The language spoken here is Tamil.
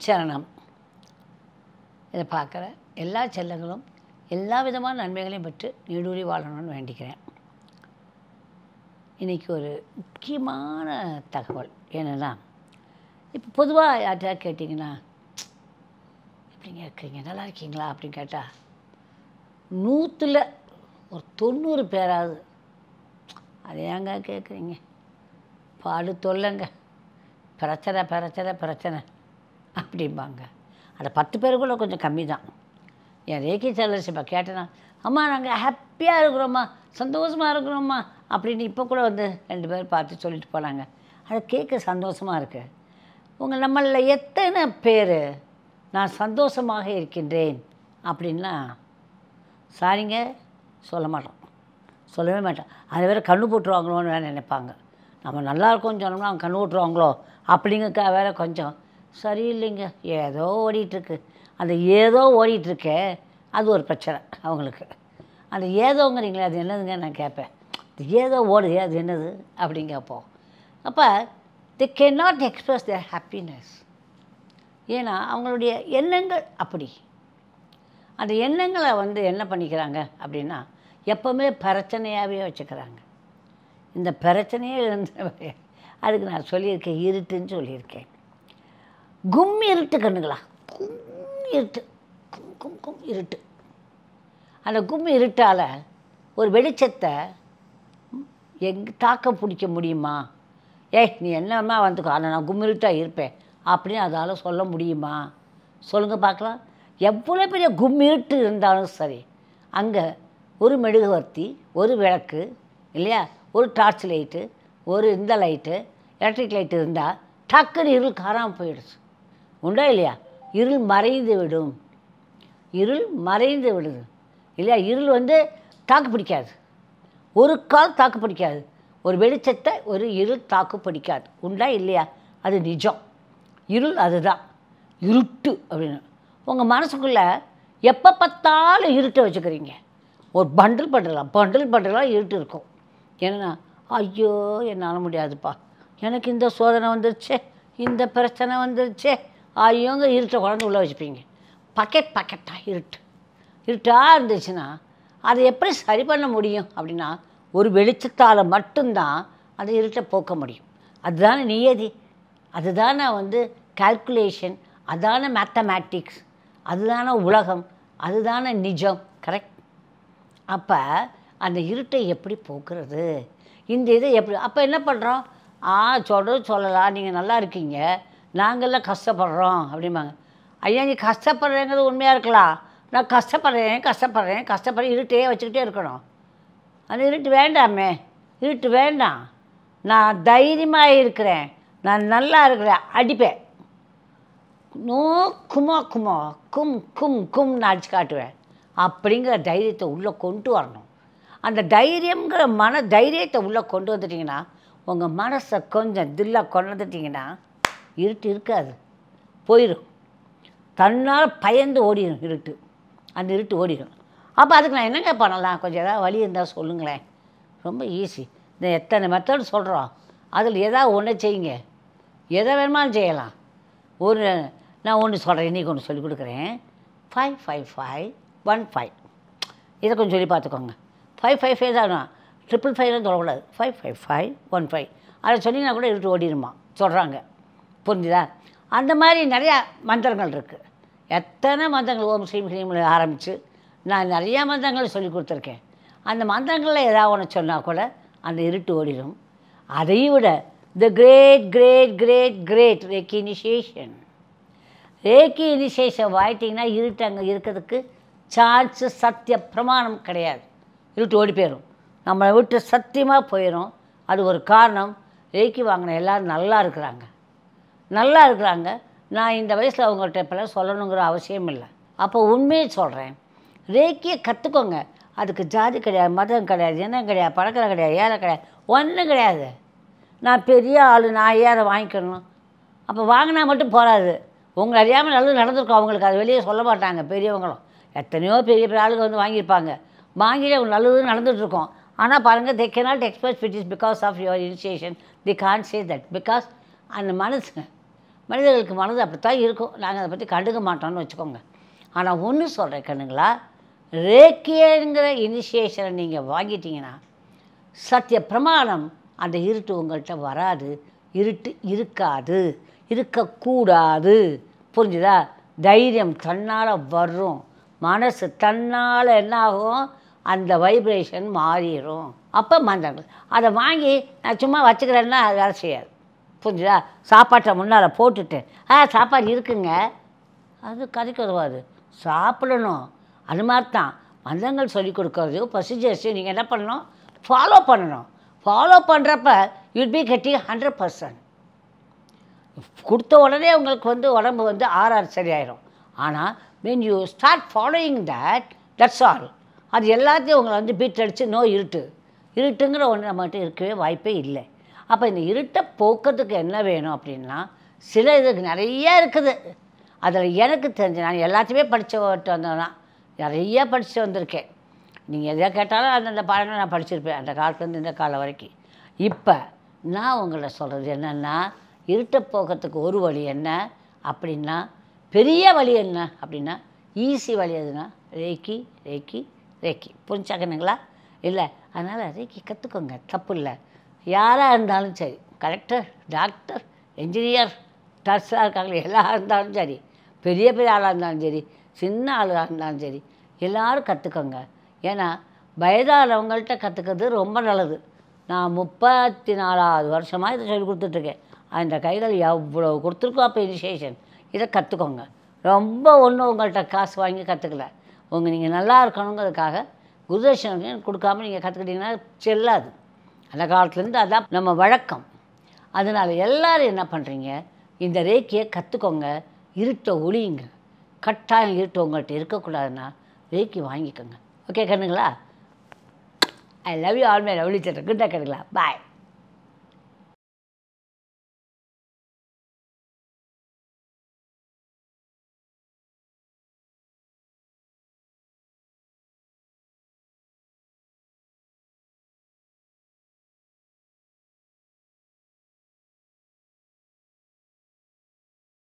குருச்சரணம் இதை பார்க்குற எல்லா செல்லங்களும் எல்லா விதமான நன்மைகளையும் பெற்று நீடூழி வாழணும்னு வேண்டிக்கிறேன். இன்றைக்கி ஒரு முக்கியமான தகவல் என்னென்னா, இப்போ பொதுவாக யார்கிட்ட கேட்டிங்கன்னா, எப்படிங்க இருக்கிறீங்க, நல்லா இருக்கீங்களா அப்படின்னு கேட்டால் 100ல் ஒரு 90 பேராவது அது ஏங்க கேட்குறீங்க, பாடு தொல்லைங்க, பிரச்சனை பிரச்சனை பிரச்சனை அப்படிம்பாங்க. அந்த 10 பேருக்குள்ள கொஞ்சம் கம்மி தான். என் ரேக்கி சேலர்ஸ் இப்போ கேட்டேன்னா, அம்மா நாங்கள் ஹாப்பியாக இருக்கிறோம்மா, சந்தோஷமாக இருக்கிறோம்மா அப்படின்னு இப்போ கூட வந்து 2 பேர் பார்த்து சொல்லிட்டு போனாங்க. அதை கேட்க சந்தோஷமாக இருக்குது. உங்கள் நம்மளில் எத்தனை பேர் நான் சந்தோஷமாக இருக்கின்றேன் அப்படின்னா, சாரிங்க சொல்ல மாட்டோம், சொல்லவே மாட்டோம். அதை வேறு கண்ணு போட்டுருவாங்களோன்னு வேறு நினைப்பாங்க. நம்ம நல்லா இருக்கோம்னு சொன்னோம்னா அவங்க கண்ணு போட்டுருவாங்களோ அப்படிங்கக்கா வேறு கொஞ்சம் சரியில்லைங்க, ஏதோ ஓடிட்டுருக்கு. அந்த ஏதோ ஓடிட்டுருக்கே அது ஒரு பிரச்சனை அவங்களுக்கு. அந்த ஏதோங்கிறீங்களே அது என்னதுங்க நான் கேட்பேன். ஏதோ ஓடுது அது என்னது அப்படின்னு கேட்போம். அப்போ they cannot express their happiness. ஏன்னா அவங்களுடைய எண்ணங்கள் அப்படி. அந்த எண்ணங்களை வந்து என்ன பண்ணிக்கிறாங்க அப்படின்னா, எப்போவுமே பிரச்சனையாகவே வச்சுக்கிறாங்க. இந்த பிரச்சனையே இருந்து அதுக்கு நான் சொல்லியிருக்கேன், இருட்டுன்னு சொல்லியிருக்கேன். கும் இருட்டு கண்ணுங்களா, கும் இருட்டு, கும் கும் கும் இருட்டு. அந்த கும் இருட்டால் ஒரு வெளிச்சத்தை தாக்க பிடிக்க முடியுமா? ஏய் நீ என்னம்மா வந்துக்கோ, ஆனால் நான் கும்மிருட்டாக இருப்பேன் அப்படின்னு அதால் சொல்ல முடியுமா? சொல்லுங்கள் பார்க்கலாம். எவ்வளோ பெரிய கும்மிருட்டு இருந்தாலும் சரி, அங்கே ஒரு மெழுகுவர்த்தி, ஒரு விளக்கு இல்லையா, ஒரு டார்ச் லைட்டு, ஒரு இந்த லைட்டு, எலக்ட்ரிக் லைட்டு இருந்தால் டக்குன்னு இருள் காணாமல் போயிடுச்சு. உண்டா இல்லையா? இருள் மறைந்து விடும், இருள் மறைந்து விடுது இல்லையா? இருள் வந்து தாக்கு பிடிக்காது, ஒரு கால் தாக்கு பிடிக்காது. ஒரு வெளிச்சத்தை ஒரு இருள் தாக்கு பிடிக்காது. உண்டா இல்லையா? அது நிஜம். இருள் அதுதான் இருட்டு அப்படின்னு. உங்கள் மனசுக்குள்ளே எப்போ பார்த்தாலும் இருட்டை வச்சுக்கிறீங்க. ஒரு பண்டில் பண்டலாக இருட்டு இருக்கும். ஏன்னா ஐயோ என்னால் முடியாதுப்பா, எனக்கு இந்த சோதனை வந்துருச்சே, இந்த பிரச்சனை வந்துருச்சே, ஐயோங்க இருட்டை குழந்தை உள்ளே வச்சுப்பீங்க. பக்கெட்டாக இருட்டாக இருந்துச்சுன்னா அதை எப்படி சரி பண்ண முடியும் அப்படின்னா, ஒரு வெளிச்சத்தால் மட்டும்தான் அந்த இருட்டை போக்க முடியும். அதுதானே நியதி, அதுதானே வந்து கால்குலேஷன், அதுதானே மேத்தமேட்டிக்ஸ், அதுதானே உலகம், அதுதானே நிஜம். கரெக்ட். அப்போ அந்த இருட்டை எப்படி போக்குறது, இந்த இதை எப்படி? அப்போ என்ன பண்ணுறோம்? சொல்லலாம் நீங்கள் நல்லா இருக்கீங்க, நாங்கள்லாம் கஷ்டப்படுறோம் அப்படிம்பாங்க. ஐயா நீ கஷ்டப்படுறேங்கிறது உண்மையாக இருக்கலாம், நான் கஷ்டப்படுறேன் இருட்டையே வச்சுக்கிட்டே இருக்கணும். அந்த இருட்டு வேண்டாமே, இருட்டு வேண்டாம். நான் தைரியமாக இருக்கிறேன், நான் நல்லா இருக்கிறேன், அடிப்பேன். நோ குமா கும் கும் கும்னு அடிச்சு காட்டுவேன். அப்படிங்கிற தைரியத்தை உள்ளே கொண்டு வரணும். அந்த தைரியங்கிற மன தைரியத்தை உள்ளே கொண்டு வந்துட்டிங்கன்னா, உங்கள் மனசை கொஞ்சம் தில்லாக கொண்டு வந்துட்டிங்கன்னா இருட்டு இருக்காது, போயிடும். தன்னால் பயந்து ஓடிடும் இருட்டு, அந்த இருட்டு ஓடிடும். அப்போ அதுக்கு நான் என்னங்க பண்ணலாம்? கொஞ்சம் ஏதாவது வழி இருந்தால் சொல்லுங்களேன். ரொம்ப ஈஸி. இந்த எத்தனை மெத்தட் சொல்கிறோம், அதில் ஏதாவது ஒன்று செய்யுங்க. எதை வேணுமாலும் செய்யலாம். நான் ஒன்று சொல்கிறேன், இன்றைக்கி ஒன்று சொல்லிக் கொடுக்குறேன். 55515. இதை கொஞ்சம் சொல்லி பார்த்துக்கோங்க. 555 தான், 555 சொல்லக்கூடாது. 55515 அதை சொன்னீங்கன்னா கூட இருட்டு ஓடிடுமா சொல்கிறாங்க. புரிஞ்சுதா? அந்த மாதிரி நிறையா மந்திரங்கள் இருக்குது. எத்தனை மந்திரங்கள், ஓம் ஸ்ரீம் ஹ்ரீம் ஆரம்பித்து நான் நிறையா மந்திரங்கள் சொல்லி கொடுத்துருக்கேன். அந்த மந்திரங்களில் ஏதாவது ஒன்று சொன்னால் கூட அந்த இருட்டு ஓடிடும். அதையும் விட the great great great great reiki initiation. Reiki initiation வாயிட்டிங்கன்னா இருட்டு அங்கே இருக்கிறதுக்கு சான்ஸு சத்திய பிரமாணம் கிடையாது. இருட்டு ஓடி போயிடும், நம்மளை விட்டு சத்தியமாக போயிடும். அது ஒரு காரணம். ரேக்கி வாங்கின எல்லோரும் நல்லா இருக்கிறாங்க. நான் இந்த வயசில் அவங்கள்ட்ட இப்போலாம் சொல்லணுங்கிற அவசியம் இல்லை. அப்போ உண்மையை சொல்கிறேன், ரேக்கியை கற்றுக்கோங்க. அதுக்கு ஜாதி கிடையாது, மதம் கிடையாது, இனம் கிடையாது, பழக்கம் கிடையாது, ஏழை கிடையாது, ஒன்றும் கிடையாது. நான் பெரிய ஆள், நான் ஏற வாங்கிக்கணும். அப்போ வாங்கினா மட்டும் போகாது, உங்களை அறியாமல் நல்லது நடந்திருக்கும் அவங்களுக்கு. அது வெளியே சொல்ல மாட்டாங்க. பெரியவங்களும் எத்தனையோ பெரிய பெரிய ஆளுங்க வந்து வாங்கியிருப்பாங்க, வாங்கிட்டு அவங்க நல்லது நடந்துகிட்ருக்கோம். ஆனால் பாருங்கள், they cannot express it is because of your initiation. They can't say that because அந்த மனசு மனிதர்களுக்கு மனது அப்படித்தான் இருக்கும். நாங்கள் அதை பற்றி கண்டுக்க மாட்டோம்னு வச்சுக்கோங்க. ஆனால் ஒன்று சொல்கிறேன் கண்ணுங்களா, ரேக்கியங்கிற இனிஷியேஷனை நீங்கள் வாங்கிட்டீங்கன்னா சத்திய பிரமாணம் அந்த இருட்டு உங்கள்கிட்ட வராது. இருட்டு இருக்காது, இருக்கக்கூடாது. புரிஞ்சுதா? தைரியம் தன்னால் வரும். மனசு தன்னால் என்ன ஆகும், அந்த வைப்ரேஷன் மாறிடும். அப்போ மந்திரங்கள் அதை வாங்கி நான் சும்மா வச்சுக்கிறேன்னா அது வேலை செய்யாது. புரிஞ்சுதா? சாப்பாட்டை முன்னால் போட்டுட்டு சாப்பாடு இருக்குங்க, அது கதைக்கு உதவாது. சாப்பிடணும். அது மாதிரி தான் மந்திரங்கள் சொல்லிக் கொடுக்கறது ப்ரொசீஜர்ஸையும் நீங்கள் என்ன பண்ணணும், ஃபாலோ பண்ணணும். ஃபாலோ பண்ணுறப்ப யூல் பி கெட்டிங் 100%. கொடுத்த உடனே உங்களுக்கு வந்து உடம்பு வந்து ஆறாறு சரியாயிடும். ஆனால் when you start following that's all. அது எல்லாத்தையும் உங்களை வந்து பீட் அடித்து இருட்டுங்கிற ஒன்று நம்மகிட்ட இருக்கவே வாய்ப்பே இல்லை. அப்போ இந்த இருட்டை போக்கிறதுக்கு என்ன வேணும் அப்படின்னா, சில இதுக்கு நிறையா இருக்குது. அதில் எனக்கு தெரிஞ்சு நான் எல்லாத்தையுமே படித்து வந்தேன்னா நிறையா படித்து வந்திருக்கேன். நீங்கள் எதை கேட்டாலும் அந்தந்த பாடங்களை நான் படிச்சிருப்பேன், அந்த காலத்துலேருந்து இந்த காலம் வரைக்கும். இப்போ நான் உங்களை சொல்கிறது என்னென்னா, இருட்டை போகிறதுக்கு ஒரு வழி என்ன அப்படின்னா, பெரிய வழி என்ன அப்படின்னா, ஈஸி வழி எதுனா ரேக்கி ரேக்கி ரேக்கி. புரிஞ்சாக்கணுங்களா? இல்லை, அதனால் ரேக்கி கற்றுக்கோங்க, தப்பு இல்லை. யாராக இருந்தாலும் சரி, கலெக்டர், டாக்டர், என்ஜினியர், நர்ஸாக இருக்காங்களே, எல்லாரும் இருந்தாலும் சரி, பெரிய பெரிய ஆளாக இருந்தாலும் சரி, சின்ன ஆளாக இருந்தாலும் சரி, எல்லோரும் கற்றுக்கோங்க. ஏன்னா வயதானவங்கள்ட்ட கற்றுக்கிறது ரொம்ப நல்லது. நான் 34வது வருஷமாக இதை சொல்லி கொடுத்துட்ருக்கேன். அந்த கைகள் எவ்வளோ கொடுத்துருக்கோம். அப்போ இனிஷியேஷன் இதை கற்றுக்கோங்க. ரொம்ப ஒன்றும் உங்கள்கிட்ட காசு வாங்கி கற்றுக்கல. நீங்கள் நல்லா இருக்கணுங்கிறதுக்காக குருதர்ஷனம் கொடுக்காமல் நீங்கள் கற்றுக்கிட்டிங்கன்னா செல்லாது. அந்த காலத்துலேருந்து அதான் நம்ம வழக்கம். அதனால் எல்லோரும் என்ன பண்ணுறீங்க, இந்த ரேக்கியை கற்றுக்கோங்க. இருட்டை ஒளியுங்க. கட்டாயம் இருட்டு உங்கள்கிட்ட இருக்கக்கூடாதுன்னா ரேக்கி வாங்கிக்கோங்க. ஓகே கண்ணுங்களா? I love you all my lovely children. Good night கண்ணுங்களா. பாய்.